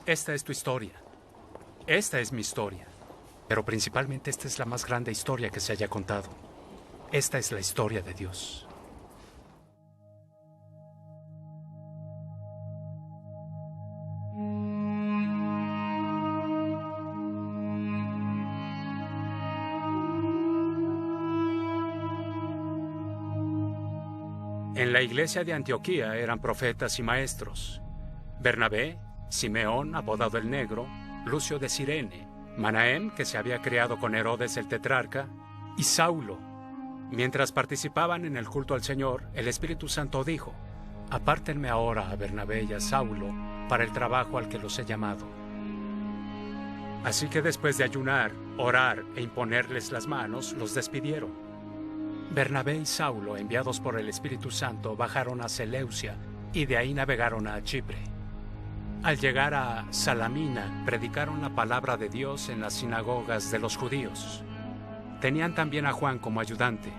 Esta es tu historia. Esta es mi historia. Pero principalmente esta es la más grande historia que se haya contado. Esta es la historia de Dios. En la iglesia de Antioquía eran profetas y maestros. Bernabé, Simeón, apodado el Negro, Lucio de Cirene, Manahem, que se había criado con Herodes el tetrarca, y Saulo. Mientras participaban en el culto al Señor, el Espíritu Santo dijo: apártenme ahora a Bernabé y a Saulo para el trabajo al que los he llamado. Así que después de ayunar, orar e imponerles las manos, los despidieron. Bernabé y Saulo, enviados por el Espíritu Santo, bajaron a Seleucia y de ahí navegaron a Chipre. Al llegar a Salamina, predicaron la palabra de Dios en las sinagogas de los judíos. Tenían también a Juan como ayudante.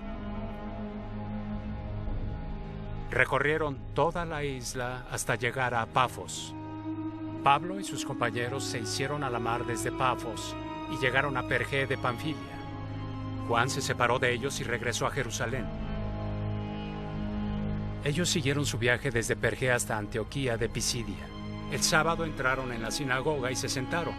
Recorrieron toda la isla hasta llegar a Pafos. Pablo y sus compañeros se hicieron a la mar desde Pafos y llegaron a Perge de Panfilia. Juan se separó de ellos y regresó a Jerusalén. Ellos siguieron su viaje desde Perge hasta Antioquía de Pisidia. El sábado entraron en la sinagoga y se sentaron.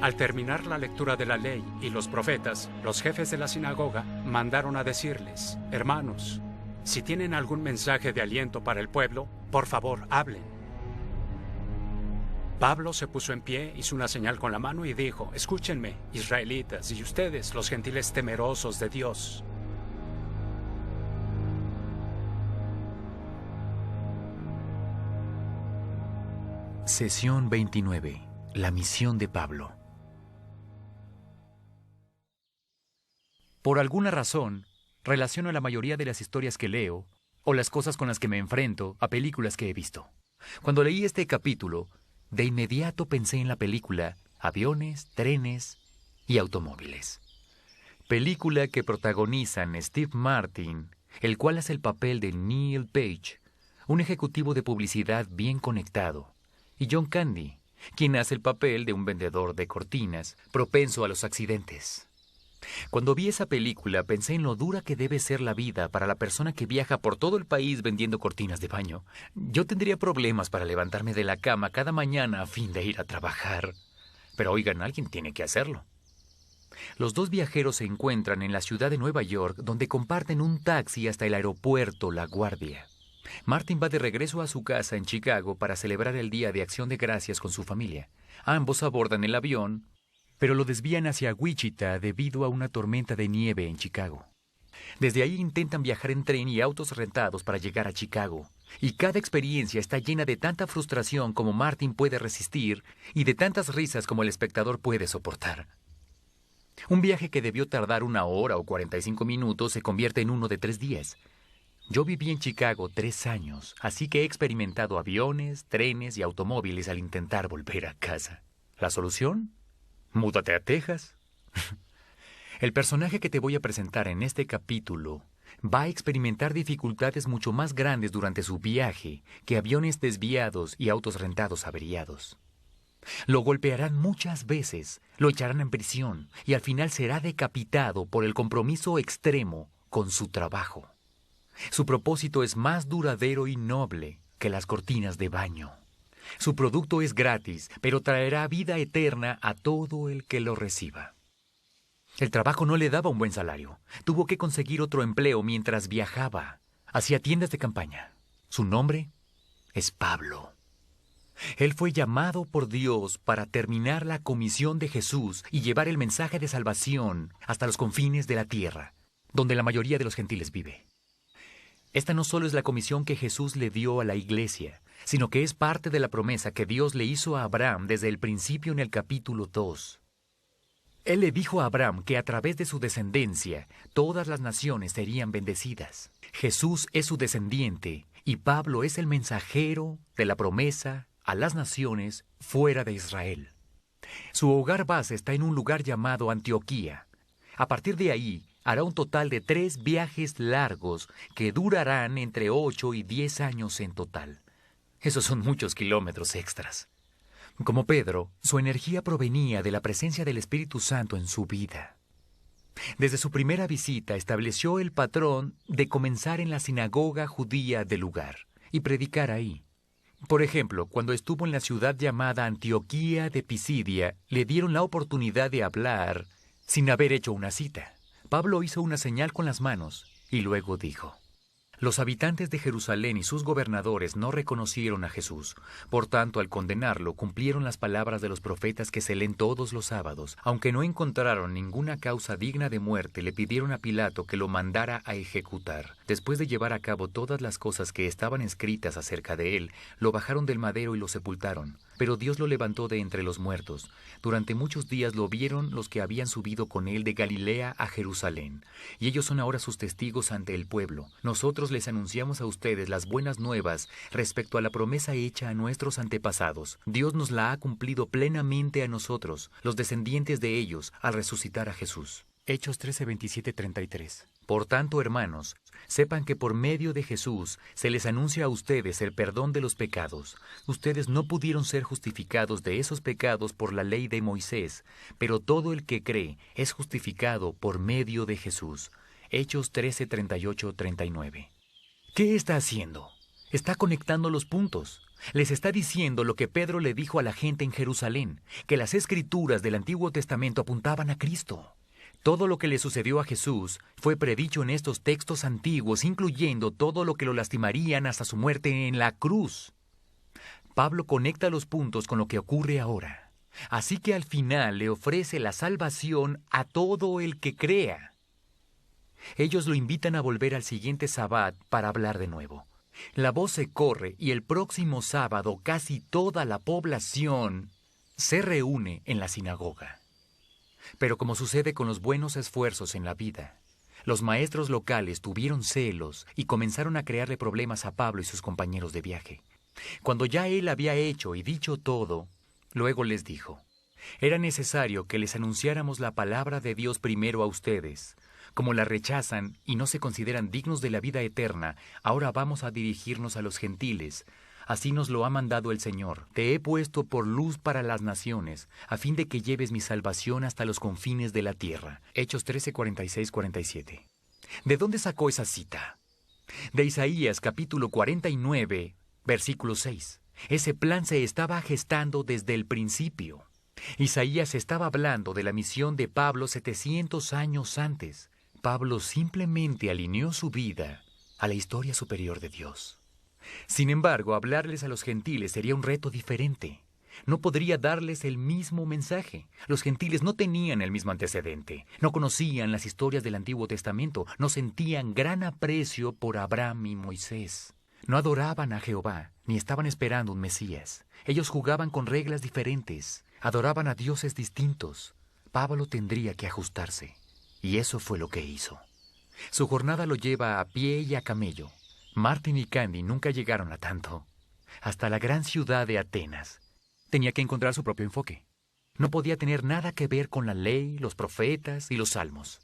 Al terminar la lectura de la ley y los profetas, los jefes de la sinagoga mandaron a decirles: hermanos, si tienen algún mensaje de aliento para el pueblo, por favor, hablen. Pablo se puso en pie, hizo una señal con la mano y dijo: escúchenme, israelitas, y ustedes, los gentiles temerosos de Dios. Sesión 29. La misión de Pablo. Por alguna razón, relaciono la mayoría de las historias que leo, o las cosas con las que me enfrento, a películas que he visto. Cuando leí este capítulo, de inmediato pensé en la película Aviones, trenes y automóviles. Película que protagonizan Steve Martin, el cual hace el papel de Neil Page, un ejecutivo de publicidad bien conectado, y John Candy, quien hace el papel de un vendedor de cortinas propenso a los accidentes. Cuando vi esa película pensé en lo dura que debe ser la vida para la persona que viaja por todo el país vendiendo cortinas de baño. Yo tendría problemas para levantarme de la cama cada mañana a fin de ir a trabajar. Pero oigan, alguien tiene que hacerlo. Los dos viajeros se encuentran en la ciudad de Nueva York, donde comparten un taxi hasta el aeropuerto La Guardia. Martin va de regreso a su casa en Chicago para celebrar el Día de Acción de Gracias con su familia. Ambos abordan el avión, pero lo desvían hacia Wichita debido a una tormenta de nieve en Chicago. Desde ahí intentan viajar en tren y autos rentados para llegar a Chicago. Y cada experiencia está llena de tanta frustración como Martin puede resistir y de tantas risas como el espectador puede soportar. Un viaje que debió tardar 1 hora o 45 minutos se convierte en uno de 3 días. Yo viví en Chicago 3 años, así que he experimentado aviones, trenes y automóviles al intentar volver a casa. ¿La solución? Múdate a Texas. El personaje que te voy a presentar en este capítulo va a experimentar dificultades mucho más grandes durante su viaje que aviones desviados y autos rentados averiados. Lo golpearán muchas veces, lo echarán en prisión y al final será decapitado por el compromiso extremo con su trabajo. Su propósito es más duradero y noble que las cortinas de baño. Su producto es gratis, pero traerá vida eterna a todo el que lo reciba. El trabajo no le daba un buen salario. Tuvo que conseguir otro empleo mientras viajaba. Hacía tiendas de campaña. Su nombre es Pablo. Él fue llamado por Dios para terminar la comisión de Jesús y llevar el mensaje de salvación hasta los confines de la tierra, donde la mayoría de los gentiles vive. Esta no solo es la comisión que Jesús le dio a la iglesia, sino que es parte de la promesa que Dios le hizo a Abraham desde el principio en el capítulo 2. Él le dijo a Abraham que a través de su descendencia todas las naciones serían bendecidas. Jesús es su descendiente y Pablo es el mensajero de la promesa a las naciones fuera de Israel. Su hogar base está en un lugar llamado Antioquía. A partir de ahí, hará un total de 3 viajes largos que durarán entre 8 y 10 años en total. Esos son muchos kilómetros extras. Como Pedro, su energía provenía de la presencia del Espíritu Santo en su vida. Desde su primera visita estableció el patrón de comenzar en la sinagoga judía del lugar y predicar ahí. Por ejemplo, cuando estuvo en la ciudad llamada Antioquía de Pisidia, le dieron la oportunidad de hablar sin haber hecho una cita. Pablo hizo una señal con las manos y luego dijo: los habitantes de Jerusalén y sus gobernadores no reconocieron a Jesús. Por tanto, al condenarlo, cumplieron las palabras de los profetas que se leen todos los sábados. Aunque no encontraron ninguna causa digna de muerte, le pidieron a Pilato que lo mandara a ejecutar. Después de llevar a cabo todas las cosas que estaban escritas acerca de él, lo bajaron del madero y lo sepultaron. Pero Dios lo levantó de entre los muertos. Durante muchos días lo vieron los que habían subido con él de Galilea a Jerusalén. Y ellos son ahora sus testigos ante el pueblo. Nosotros les anunciamos a ustedes las buenas nuevas respecto a la promesa hecha a nuestros antepasados. Dios nos la ha cumplido plenamente a nosotros, los descendientes de ellos, al resucitar a Jesús. Hechos 13, 27, 33. Por tanto, hermanos, sepan que por medio de Jesús se les anuncia a ustedes el perdón de los pecados. Ustedes no pudieron ser justificados de esos pecados por la ley de Moisés, pero todo el que cree es justificado por medio de Jesús. Hechos 13, 38, 39. ¿Qué está haciendo? Está conectando los puntos. Les está diciendo lo que Pedro le dijo a la gente en Jerusalén, que las escrituras del Antiguo Testamento apuntaban a Cristo. Todo lo que le sucedió a Jesús fue predicho en estos textos antiguos, incluyendo todo lo que lo lastimarían hasta su muerte en la cruz. Pablo conecta los puntos con lo que ocurre ahora. Así que al final le ofrece la salvación a todo el que crea. Ellos lo invitan a volver al siguiente Sabbat para hablar de nuevo. La voz se corre y el próximo sábado casi toda la población se reúne en la sinagoga. Pero como sucede con los buenos esfuerzos en la vida, los maestros locales tuvieron celos y comenzaron a crearle problemas a Pablo y sus compañeros de viaje. Cuando ya él había hecho y dicho todo, luego les dijo: era necesario que les anunciáramos la palabra de Dios primero a ustedes. Como la rechazan y no se consideran dignos de la vida eterna, ahora vamos a dirigirnos a los gentiles. Así nos lo ha mandado el Señor. Te he puesto por luz para las naciones, a fin de que lleves mi salvación hasta los confines de la tierra. Hechos 13, 46, 47. ¿De dónde sacó esa cita? De Isaías capítulo 49, versículo 6. Ese plan se estaba gestando desde el principio. Isaías estaba hablando de la misión de Pablo 700 años antes. Pablo simplemente alineó su vida a la historia superior de Dios. Sin embargo, hablarles a los gentiles sería un reto diferente. No podría darles el mismo mensaje. Los gentiles no tenían el mismo antecedente, no conocían las historias del Antiguo Testamento, no sentían gran aprecio por Abraham y Moisés. No adoraban a Jehová, ni estaban esperando un Mesías. Ellos jugaban con reglas diferentes, adoraban a dioses distintos. Pablo tendría que ajustarse, y eso fue lo que hizo. Su jornada lo lleva a pie y a camello. Martin y Candy nunca llegaron a tanto. Hasta la gran ciudad de Atenas. Tenía que encontrar su propio enfoque. No podía tener nada que ver con la ley, los profetas y los salmos.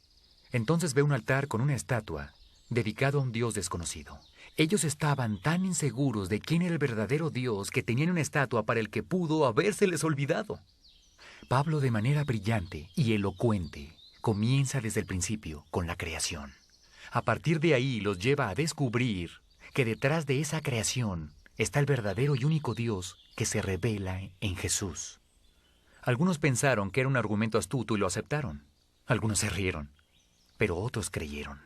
Entonces ve un altar con una estatua dedicado a un Dios desconocido. Ellos estaban tan inseguros de quién era el verdadero Dios que tenían una estatua para el que pudo habérseles olvidado. Pablo, de manera brillante y elocuente, comienza desde el principio con la creación. A partir de ahí los lleva a descubrir que detrás de esa creación está el verdadero y único Dios que se revela en Jesús. Algunos pensaron que era un argumento astuto y lo aceptaron. Algunos se rieron, pero otros creyeron.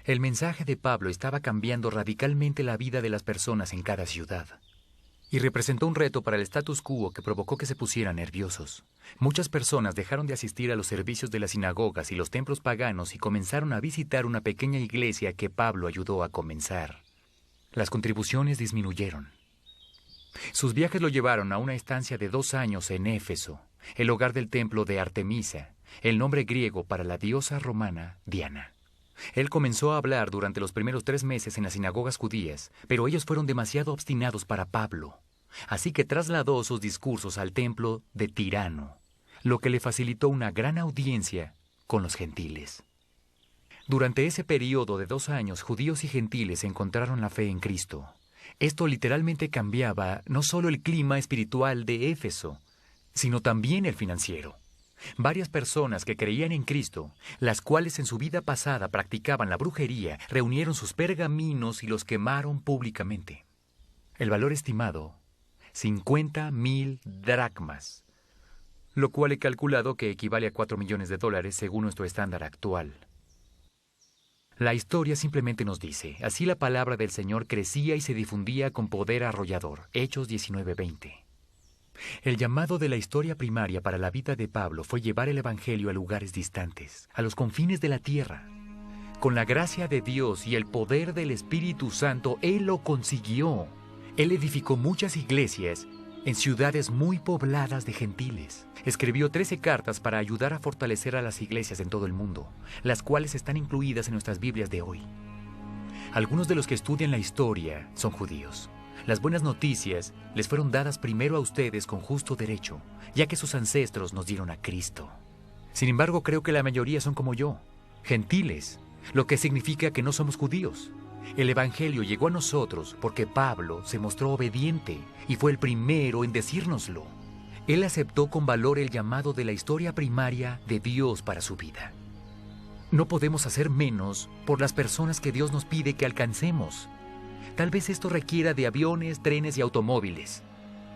El mensaje de Pablo estaba cambiando radicalmente la vida de las personas en cada ciudad. Y representó un reto para el status quo que provocó que se pusieran nerviosos. Muchas personas dejaron de asistir a los servicios de las sinagogas y los templos paganos y comenzaron a visitar una pequeña iglesia que Pablo ayudó a comenzar. Las contribuciones disminuyeron. Sus viajes lo llevaron a una estancia de 2 años en Éfeso, el hogar del templo de Artemisa, el nombre griego para la diosa romana Diana. Él comenzó a hablar durante los primeros 3 meses en las sinagogas judías, pero ellos fueron demasiado obstinados para Pablo. Así que trasladó sus discursos al templo de Tirano, lo que le facilitó una gran audiencia con los gentiles. Durante ese periodo de 2 años, judíos y gentiles encontraron la fe en Cristo. Esto literalmente cambiaba no solo el clima espiritual de Éfeso, sino también el financiero. Varias personas que creían en Cristo, las cuales en su vida pasada practicaban la brujería, reunieron sus pergaminos y los quemaron públicamente. El valor estimado, 50,000 dracmas, lo cual he calculado que equivale a $4 millones según nuestro estándar actual. La historia simplemente nos dice, así la palabra del Señor crecía y se difundía con poder arrollador. Hechos 19:20. El llamado de la historia primaria para la vida de Pablo fue llevar el Evangelio a lugares distantes, a los confines de la tierra. Con la gracia de Dios y el poder del Espíritu Santo, Él lo consiguió. Él edificó muchas iglesias en ciudades muy pobladas de gentiles. Escribió 13 cartas para ayudar a fortalecer a las iglesias en todo el mundo, las cuales están incluidas en nuestras Biblias de hoy. Algunos de los que estudian la historia son judíos. Las buenas noticias les fueron dadas primero a ustedes con justo derecho, ya que sus ancestros nos dieron a Cristo. Sin embargo, creo que la mayoría son como yo, gentiles, lo que significa que no somos judíos. El Evangelio llegó a nosotros porque Pablo se mostró obediente y fue el primero en decírnoslo. Él aceptó con valor el llamado de la historia primaria de Dios para su vida. No podemos hacer menos por las personas que Dios nos pide que alcancemos. Tal vez esto requiera de aviones, trenes y automóviles,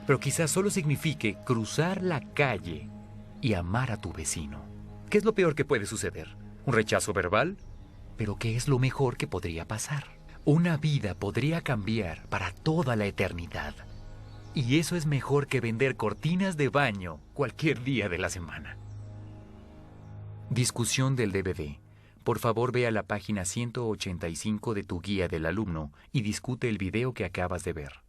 pero quizás solo signifique cruzar la calle y amar a tu vecino. ¿Qué es lo peor que puede suceder? ¿Un rechazo verbal? ¿Pero qué es lo mejor que podría pasar? Una vida podría cambiar para toda la eternidad. Y eso es mejor que vender cortinas de baño cualquier día de la semana. Discusión del DVD. Por favor, ve a la página 185 de tu guía del alumno y discute el video que acabas de ver.